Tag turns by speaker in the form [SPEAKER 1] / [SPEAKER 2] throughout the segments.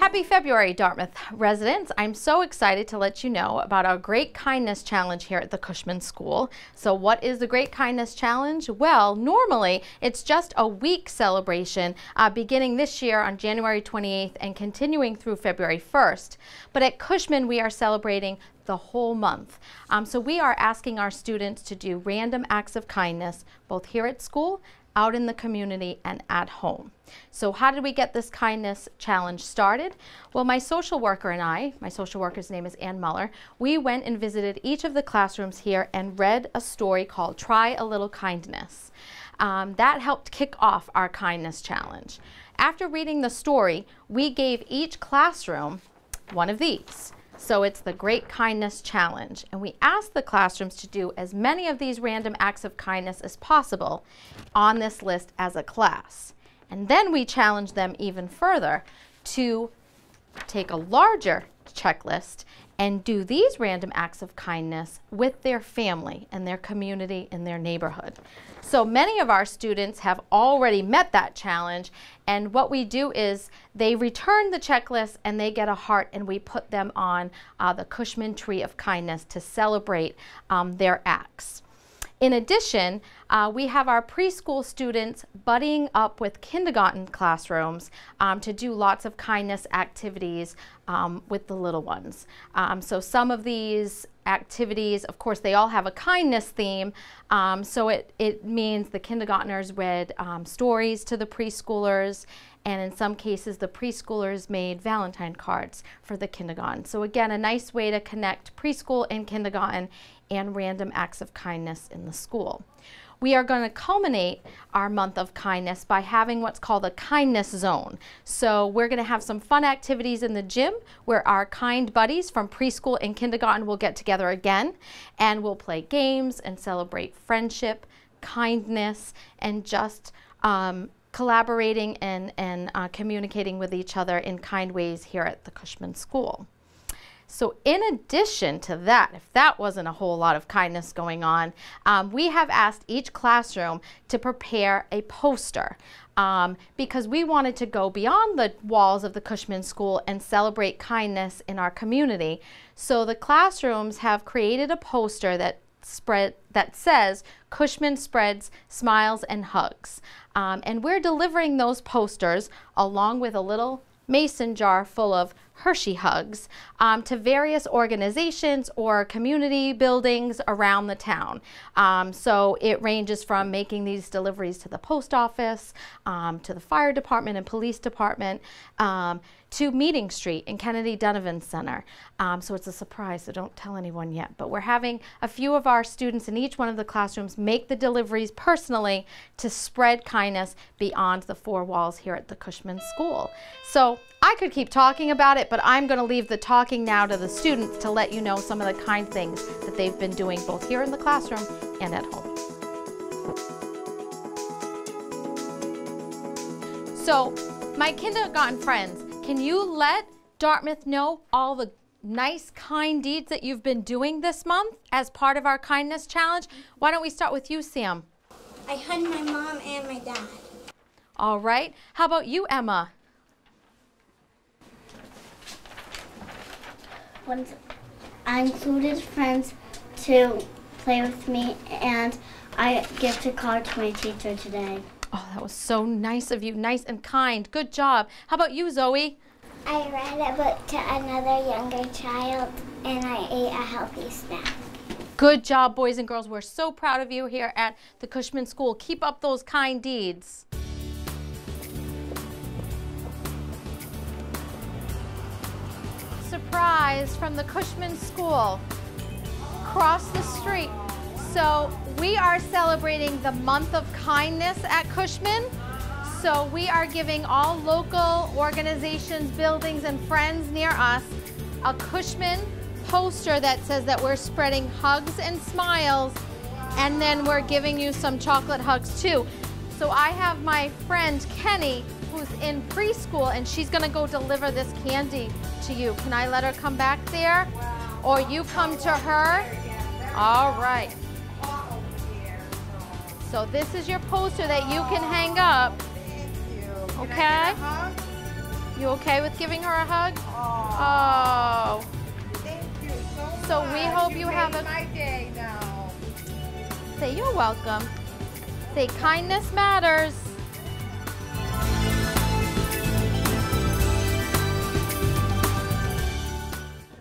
[SPEAKER 1] Happy February, Dartmouth residents. I'm so excited to let you know about our Great Kindness Challenge here at the Cushman School. So what is the Great Kindness Challenge? Well, normally it's just a week celebration beginning this year on January 28th and continuing through February 1st. But at Cushman, we are celebrating the whole month. So we are asking our students to do random acts of kindness, both here at school, out in the community, and at home. So how did we get this kindness challenge started? Well, my social worker and I, my social worker's name is Ann Muller, we went and visited each of the classrooms here and read a story called Try a Little Kindness. That helped kick off our kindness challenge. After reading the story, we gave each classroom one of these. So it's the Great Kindness Challenge, and we asked the classrooms to do as many of these random acts of kindness as possible on this list as a class. And then we challenged them even further to take a larger checklist and do these random acts of kindness with their family and their community and their neighborhood. So many of our students have already met that challenge, and what we do is they return the checklist and they get a heart, and we put them on the Cushman Tree of Kindness to celebrate their acts. In addition, we have our preschool students buddying up with kindergarten classrooms to do lots of kindness activities with the little ones. So some of these activities, of course, they all have a kindness theme, so it means the kindergartners read stories to the preschoolers, and in some cases the preschoolers made Valentine cards for the kindergarten. So again, a nice way to connect preschool and kindergarten and random acts of kindness in the school. We are going to culminate our month of kindness by having what's called a kindness zone. So we're going to have some fun activities in the gym where our kind buddies from preschool and kindergarten will get together again, and we'll play games and celebrate friendship, kindness, and just collaborating and communicating with each other in kind ways here at the Cushman School. So in addition to that, if that wasn't a whole lot of kindness going on, we have asked each classroom to prepare a poster because we wanted to go beyond the walls of the Cushman School and celebrate kindness in our community. So the classrooms have created a poster that says Cushman Spreads Smiles and Hugs. And we're delivering those posters along with a little mason jar full of Hershey Hugs to various organizations or community buildings around the town. So it ranges from making these deliveries to the post office, to the fire department and police department, to Meeting Street and Kennedy Donovan Center. So it's a surprise, so don't tell anyone yet. But we're having a few of our students in each one of the classrooms make the deliveries personally to spread kindness beyond the four walls here at the Cushman School. So I could keep talking about it, but I'm going to leave the talking now to the students to let you know some of the kind things that they've been doing both here in the classroom and at home. So, my kindergarten friends, can you let Dartmouth know all the nice, kind deeds that you've been doing this month as part of our kindness challenge? Why don't we start with you, Sam?
[SPEAKER 2] I hugged my mom and my dad.
[SPEAKER 1] All right. How about you, Emma?
[SPEAKER 2] Once I included friends to play with me, and I gave a card to my teacher today.
[SPEAKER 1] Oh, that was so nice of you. Nice and kind. Good job. How about you, Zoe?
[SPEAKER 2] I read a book to another younger child, and I ate a healthy snack.
[SPEAKER 1] Good job, boys and girls. We're so proud of you here at the Cushman School. Keep up those kind deeds. Surprise from the Cushman School across the street. So we are celebrating the month of kindness at Cushman. So we are giving all local organizations, buildings, and friends near us a Cushman poster that says that we're spreading hugs and smiles, and then we're giving you some chocolate hugs too. So I have my friend Kenny, who's in preschool, and she's gonna go deliver this candy to you. Can I let her come back there? Or you come to her? All right. So this is your poster that you can hang up. Okay? You okay with giving her a hug?
[SPEAKER 3] Oh.
[SPEAKER 1] Oh.
[SPEAKER 3] Thank you so much.
[SPEAKER 1] So we hope you have a...
[SPEAKER 3] my day now.
[SPEAKER 1] Say you're welcome. Say kindness matters.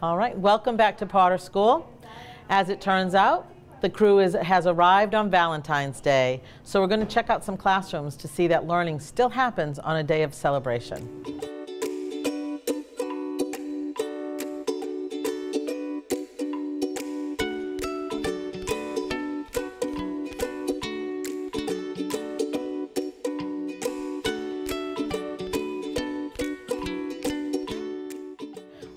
[SPEAKER 4] All right, welcome back to Potter School. As it turns out, the crew has arrived on Valentine's Day, so we're going to check out some classrooms to see that learning still happens on a day of celebration.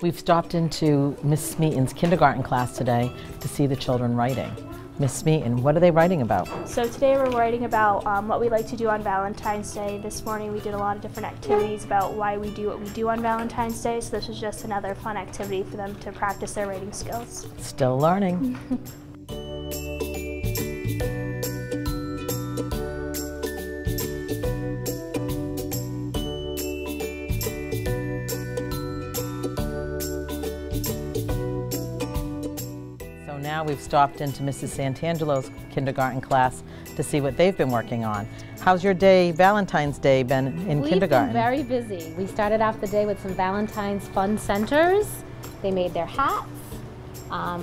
[SPEAKER 4] We've stopped into Miss Smeaton's kindergarten class today to see the children writing. Miss Smeaton, what are they writing about?
[SPEAKER 5] So today we're writing about what we like to do on Valentine's Day. This morning we did a lot of different activities about why we do what we do on Valentine's Day, so this was just another fun activity for them to practice their writing skills.
[SPEAKER 4] Still learning. Now we've stopped into Mrs. Santangelo's kindergarten class to see what they've been working on. How's your day, Valentine's Day, been in kindergarten?
[SPEAKER 6] We've been very busy. We started off the day with some Valentine's fun centers. They made their hats.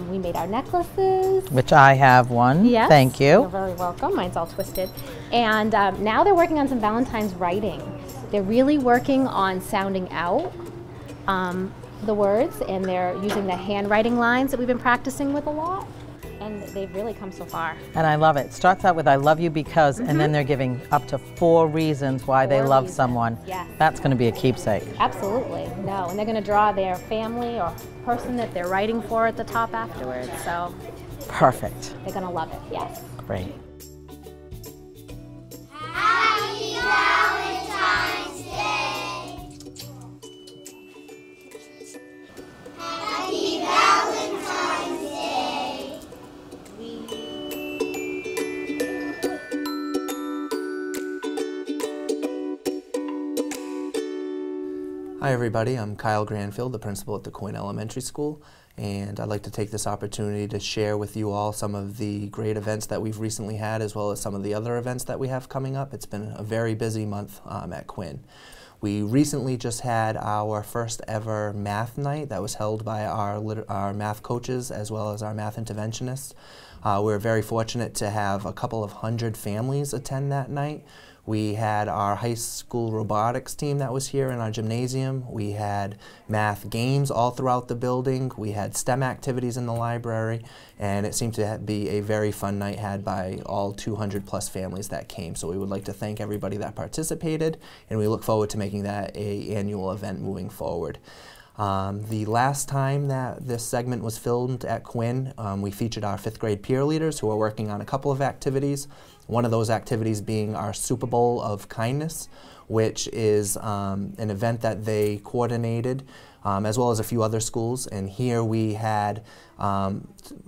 [SPEAKER 6] We made our necklaces.
[SPEAKER 4] Which I have one.
[SPEAKER 6] Yes.
[SPEAKER 4] Thank you.
[SPEAKER 6] You're very welcome. Mine's all twisted. And now they're working on some Valentine's writing. They're really working on sounding out the words, and they're using the handwriting lines that we've been practicing with a lot, and they've really come so far.
[SPEAKER 4] And I love it. It starts out with I love you because, and then they're giving up to 4 reasons why they love someone.
[SPEAKER 6] Yes.
[SPEAKER 4] That's going to be a keepsake.
[SPEAKER 6] Absolutely. No, and they're going to draw their family or person that they're writing for at the top afterwards, so
[SPEAKER 4] Perfect.
[SPEAKER 6] they're going to love it, yes.
[SPEAKER 4] Great.
[SPEAKER 2] Happy Valentine's Day! Happy Valentine's Day!
[SPEAKER 7] Hi everybody, I'm Kyle Granfield, the principal at the Quinn Elementary School, and I'd like to take this opportunity to share with you all some of the great events that we've recently had, as well as some of the other events that we have coming up. It's been a very busy month at Quinn. We recently just had our first ever math night that was held by our math coaches as well as our math interventionists. We're very fortunate to have a couple of hundred families attend that night. We had our high school robotics team that was here in our gymnasium. We had math games all throughout the building. We had STEM activities in the library, and it seemed to be a very fun night had by all 200 plus families that came. So we would like to thank everybody that participated, and we look forward to making that an annual event moving forward. The last time that this segment was filmed at Quinn, we featured our 5th grade peer leaders who are working on a couple of activities. One of those activities being our Super Bowl of Kindness, which is an event that they coordinated, as well as a few other schools. And here we had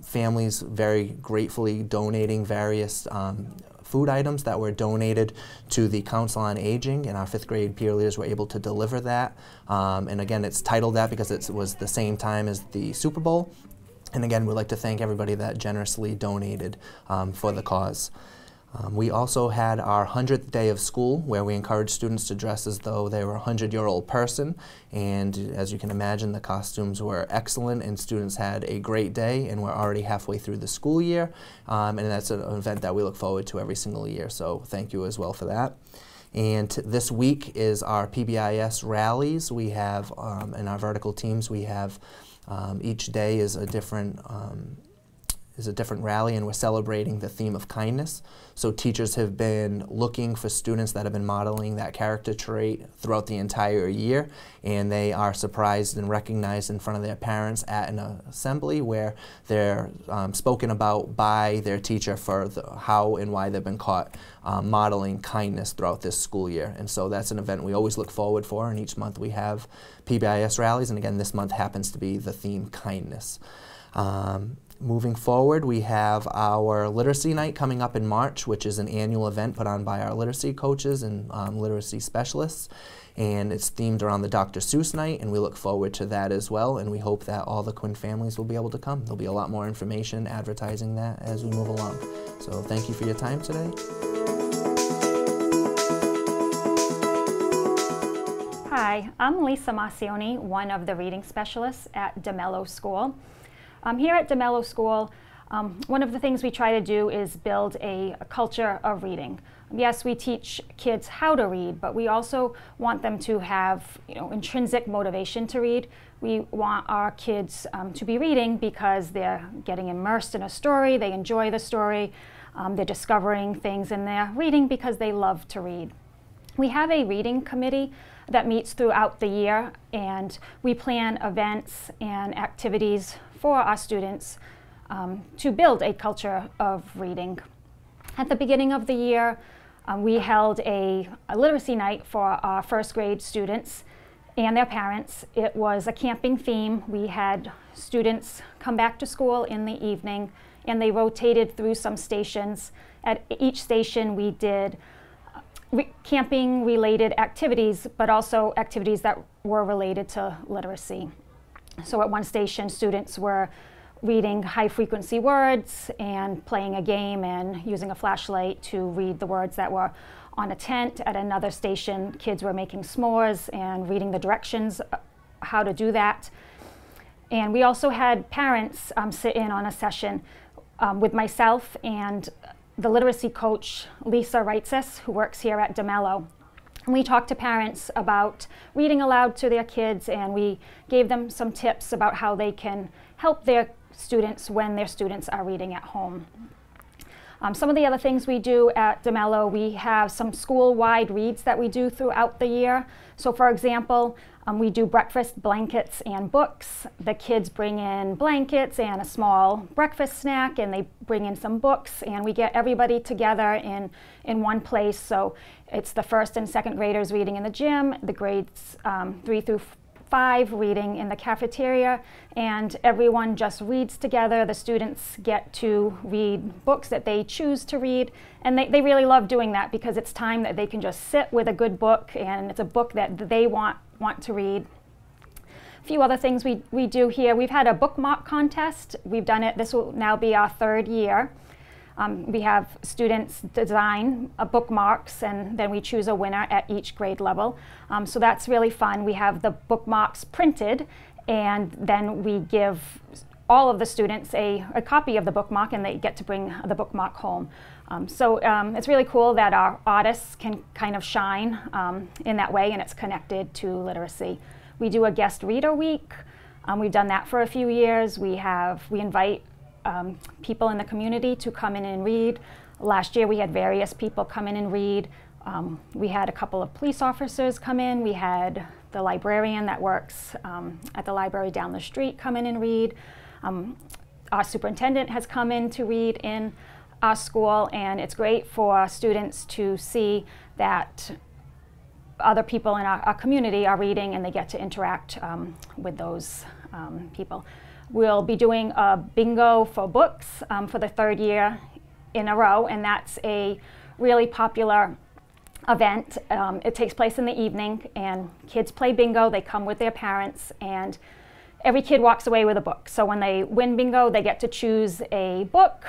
[SPEAKER 7] families very gratefully donating various food items that were donated to the Council on Aging, and our 5th grade peer leaders were able to deliver that. And again, it's titled that because it was the same time as the Super Bowl. And again, we'd like to thank everybody that generously donated for the cause. We also had our 100th day of school, where we encouraged students to dress as though they were a 100-year-old person. And as you can imagine, the costumes were excellent, and students had a great day, and we're already halfway through the school year. And that's an event that we look forward to every single year, so thank you as well for that. And this week is our PBIS rallies. We have, in our vertical teams, we have each day is a different rally, and we're celebrating the theme of kindness. So teachers have been looking for students that have been modeling that character trait throughout the entire year, and they are surprised and recognized in front of their parents at an assembly where they're spoken about by their teacher for how and why they've been caught modeling kindness throughout this school year. And so that's an event we always look forward for, and each month we have PBIS rallies, and again this month happens to be the theme kindness. Moving forward, we have our Literacy Night coming up in March, which is an annual event put on by our literacy coaches and literacy specialists. And it's themed around the Dr. Seuss Night, and we look forward to that as well. And we hope that all the Quinn families will be able to come. There'll be a lot more information advertising that as we move along. So thank you for your time today.
[SPEAKER 8] Hi, I'm Lisa Massioni, one of the reading specialists at DeMello School. Here at DeMello School, one of the things we try to do is build a culture of reading. Yes, we teach kids how to read, but we also want them to have, intrinsic motivation to read. We want our kids to be reading because they're getting immersed in a story, they enjoy the story, they're discovering things, and they're reading because they love to read. We have a reading committee that meets throughout the year, and we plan events and activities for our students to build a culture of reading. At the beginning of the year, we held a literacy night for our first grade students and their parents. It was a camping theme. We had students come back to school in the evening, and they rotated through some stations. At each station, we did camping related activities, but also activities that were related to literacy. So at one station, students were reading high frequency words and playing a game and using a flashlight to read the words that were on a tent. At another station, kids were making s'mores and reading the directions how to do that. And we also had parents sit in on a session with myself and the literacy coach, Lisa Reitzes, who works here at DeMello. And we talked to parents about reading aloud to their kids, and we gave them some tips about how they can help their students when their students are reading at home. Some of the other things we do at DeMello, we have some school-wide reads that we do throughout the year. So for example, we do breakfast, blankets, and books. The kids bring in blankets and a small breakfast snack, and they bring in some books, and we get everybody together in one place. So it's the first and second graders reading in the gym, the grades 3 through 5 reading in the cafeteria, and everyone just reads together. The students get to read books that they choose to read, and they really love doing that because it's time that they can just sit with a good book, and it's a book that they want to read. A few other things we do here. We've had a bookmark contest. We've done it, this will now be our 3rd year. We have students design bookmarks, and then we choose a winner at each grade level. So that's really fun. We have the bookmarks printed, and then we give all of the students a copy of the bookmark, and they get to bring the bookmark home. So it's really cool that our artists can kind of shine in that way, and it's connected to literacy. We do a guest reader week. We've done that for a few years. We invite people in the community to come in and read. Last year we had various people come in and read. We had a couple of police officers come in. We had the librarian that works at the library down the street come in and read. Our superintendent has come in to read in our school, and it's great for students to see that other people in our community are reading, and they get to interact with those people. We'll be doing a bingo for books for the 3rd year in a row, and that's a really popular event. It takes place in the evening, and kids play bingo. They come with their parents, and every kid walks away with a book. So when they win bingo, they get to choose a book,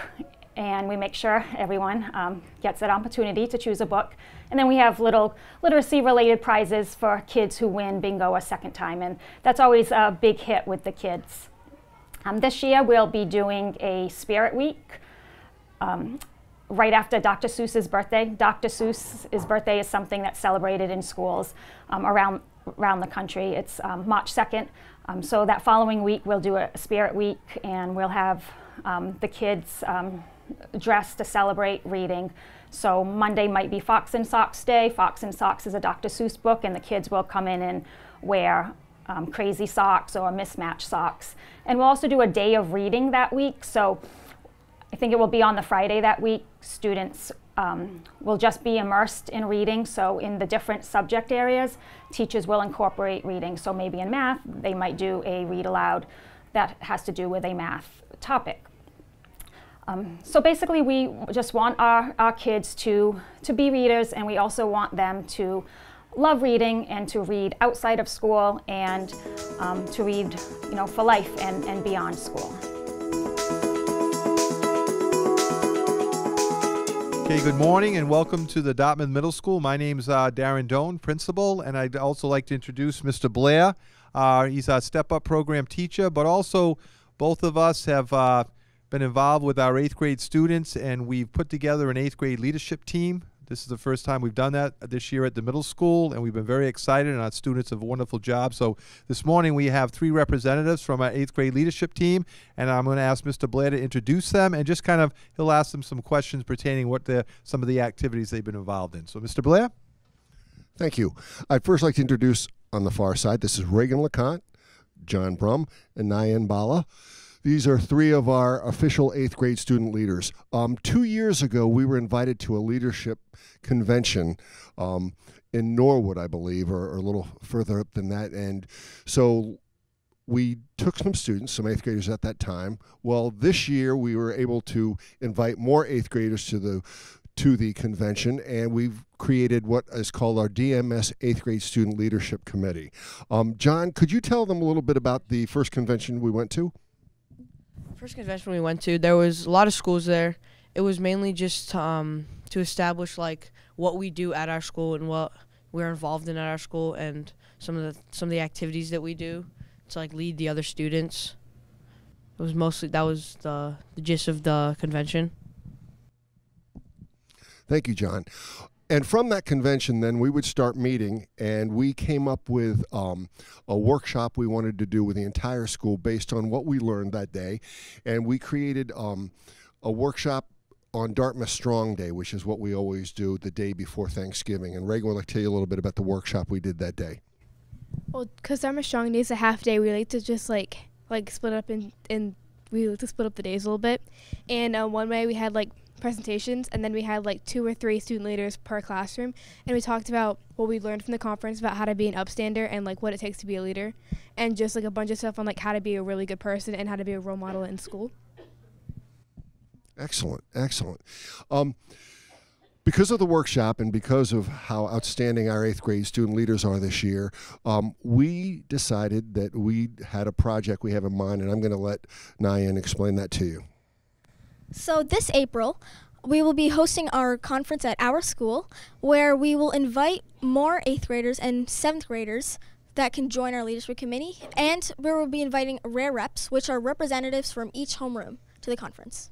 [SPEAKER 8] and we make sure everyone gets that opportunity to choose a book. And then we have little literacy-related prizes for kids who win bingo a 2nd time, and that's always a big hit with the kids. This year we'll be doing a Spirit Week right after Dr. Seuss's birthday. Dr. Seuss's birthday is something that's celebrated in schools around the country. It's March 2nd. So that following week we'll do a Spirit Week, and we'll have the kids dressed to celebrate reading. So Monday might be Fox and Socks Day. Fox and Socks is a Dr. Seuss book, and the kids will come in and wear crazy socks or mismatched socks. And we'll also do a day of reading that week. So I think it will be on the Friday that week. Students will just be immersed in reading. So in the different subject areas, teachers will incorporate reading. So maybe in math, they might do a read aloud that has to do with a math topic. So basically we just want our kids to be readers, and we also want them to love reading and to read outside of school and to read, for life and beyond school.
[SPEAKER 9] Okay, good morning and welcome to the Dartmouth Middle School. My name is Darren Doan, principal, and I'd also like to introduce Mr. Blair. He's our Step Up program teacher, but also both of us have been involved with our 8th grade students, and we've put together an 8th grade leadership team. This is the first time we've done that this year at the middle school, and we've been very excited, and our students have a wonderful job. So this morning we have 3 representatives from our 8th grade leadership team, and I'm going to ask Mr. Blair to introduce them, and just he'll ask them some questions pertaining what some of the activities they've been involved in. So Mr. Blair?
[SPEAKER 10] Thank you. I'd first like to introduce on the far side, this is Reagan LeConte, John Brum, and Nyan Bala. These are 3 of our official 8th grade student leaders. 2 years ago, we were invited to a leadership convention in Norwood, I believe, or a little further up than that. And so we took some students, some 8th graders at that time. Well, this year we were able to invite more 8th graders to the convention, and we've created what is called our DMS 8th grade student leadership committee. John, could you tell them a little bit about the first convention we went to?
[SPEAKER 11] First convention we went to, there was a lot of schools there. It was mainly just to establish what we do at our school and what we're involved in at our school, and some of the activities that we do to lead the other students. It was mostly that was the gist of the convention.
[SPEAKER 10] Thank you, John. And from that convention, then, we would start meeting, and we came up with a workshop we wanted to do with the entire school based on what we learned that day. And we created a workshop on Dartmouth Strong Day, which is what we always do the day before Thanksgiving. And Reagan would like to tell you a little bit about the workshop we did that day.
[SPEAKER 5] Well, because Dartmouth Strong Day is a half day, we like to just split up we like to split up the days a little bit. And one way we had presentations, and then we had 2 or 3 student leaders per classroom, and we talked about what we learned from the conference about how to be an upstander and what it takes to be a leader, and just a bunch of stuff on how to be a really good person and how to be a role model in school.
[SPEAKER 10] Excellent, excellent. Because of the workshop and because of how outstanding our 8th grade student leaders are this year, we decided that we had a project we have in mind, and I'm going to let Nyan explain that to you.
[SPEAKER 12] So this April, we will be hosting our conference at our school, where we will invite more 8th graders and 7th graders that can join our leadership committee, and we will be inviting rare reps, which are representatives from each homeroom, to the conference.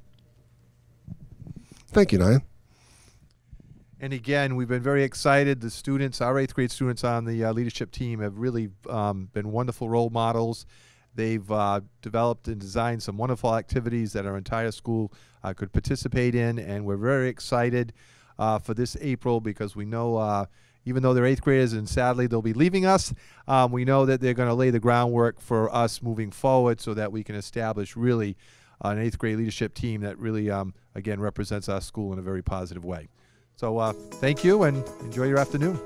[SPEAKER 10] Thank you, Nyan.
[SPEAKER 9] And again, we've been very excited. The students, our 8th grade students on the leadership team, have really been wonderful role models. They've developed and designed some wonderful activities that our entire school could participate in, and we're very excited for this April, because we know even though they're 8th graders and sadly they'll be leaving us, we know that they're going to lay the groundwork for us moving forward so that we can establish really an 8th grade leadership team that really, again, represents our school in a very positive way. So thank you, and enjoy your afternoon.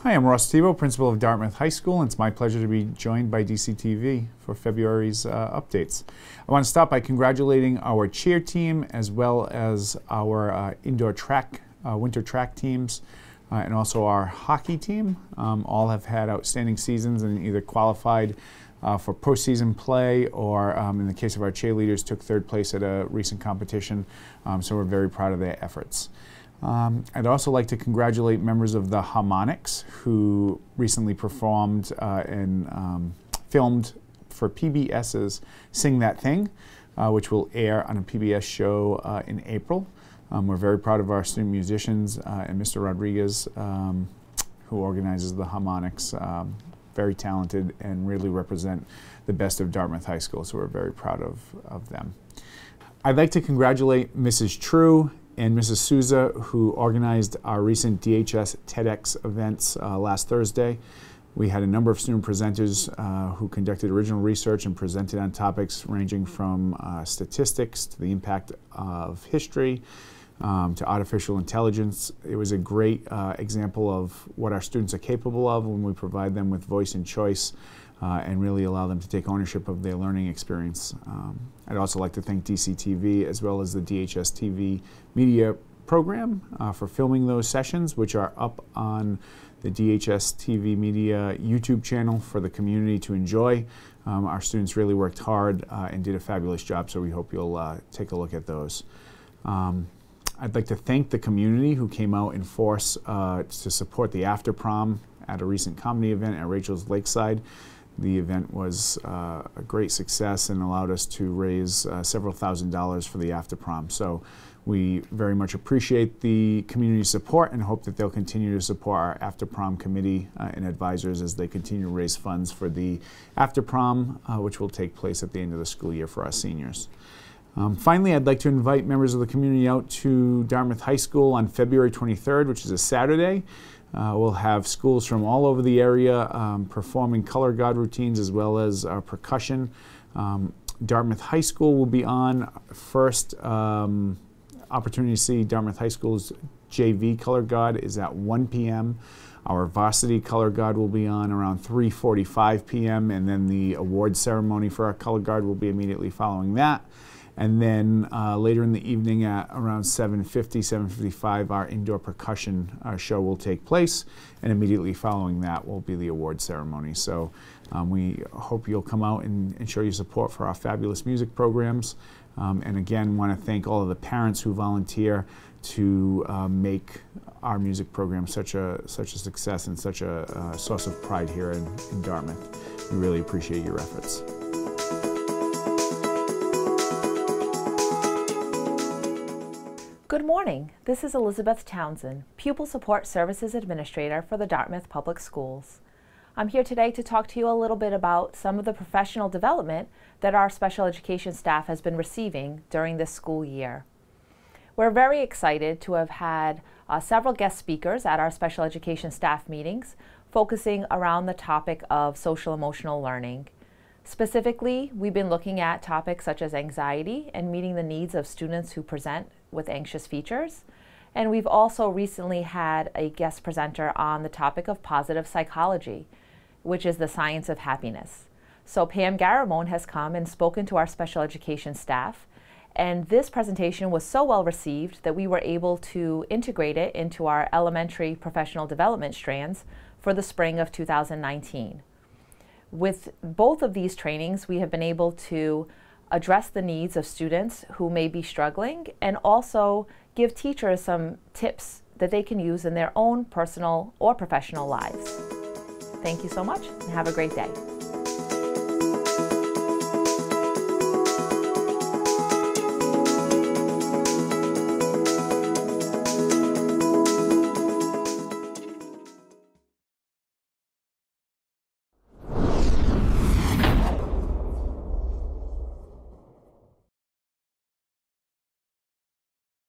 [SPEAKER 13] Hi, I'm Ross Thibault, principal of Dartmouth High School, and it's my pleasure to be joined by DCTV for February's updates. I want to start by congratulating our cheer team as well as our indoor track, winter track teams, and also our hockey team. All have had outstanding seasons and either qualified for postseason play or, in the case of our cheerleaders, took 3rd place at a recent competition, so we're very proud of their efforts. I'd also like to congratulate members of the Harmonics who recently performed and filmed for PBS's Sing That Thing, which will air on a PBS show in April. We're very proud of our student musicians and Mr. Rodriguez, who organizes the Harmonics. Very talented and really represent the best of Dartmouth High School, so we're very proud of them. I'd like to congratulate Mrs. True and Mrs. Souza, who organized our recent DHS TEDx events last Thursday. We had a number of student presenters who conducted original research and presented on topics ranging from statistics to the impact of history, to artificial intelligence. It was a great example of what our students are capable of when we provide them with voice and choice and really allow them to take ownership of their learning experience. I'd also like to thank DCTV as well as the DHS TV media program for filming those sessions, which are up on the DHS TV media YouTube channel for the community to enjoy. Our students really worked hard and did a fabulous job, so we hope you'll take a look at those. I'd like to thank the community who came out in force to support the after prom at a recent comedy event at Rachel's Lakeside. The event was a great success and allowed us to raise several $1,000s for the after prom. So we very much appreciate the community support and hope that they'll continue to support our after prom committee and advisors as they continue to raise funds for the after prom, which will take place at the end of the school year for our seniors. Finally, I'd like to invite members of the community out to Dartmouth High School on February 23rd, which is a Saturday. We'll have schools from all over the area performing color guard routines as well as percussion. Dartmouth High School will be on. First opportunity to see Dartmouth High School's JV color guard is at 1 p.m. Our varsity color guard will be on around 3:45 p.m. and then the award ceremony for our color guard will be immediately following that. And then later in the evening at around 7:50, 7:55, our indoor percussion show will take place. And immediately following that will be the award ceremony. So we hope you'll come out and show your support for our fabulous music programs. And again, want to thank all of the parents who volunteer to make our music program such a success and such a source of pride here in Dartmouth. We really appreciate your efforts.
[SPEAKER 14] Good morning. This is Elizabeth Townsend, Pupil Support Services Administrator for the Dartmouth Public Schools. I'm here today to talk to you a little bit about some of the professional development that our special education staff has been receiving during this school year. We're very excited to have had several guest speakers at our special education staff meetings focusing around the topic of social emotional learning. Specifically, we've been looking at topics such as anxiety and meeting the needs of students who present with anxious features. And we've also recently had a guest presenter on the topic of positive psychology, which is the science of happiness. So Pam Garamone has come and spoken to our special education staff, and this presentation was so well received that we were able to integrate it into our elementary professional development strands for the spring of 2019. With both of these trainings, we have been able to address the needs of students who may be struggling and also give teachers some tips that they can use in their own personal or professional lives. Thank you so much and have a great day.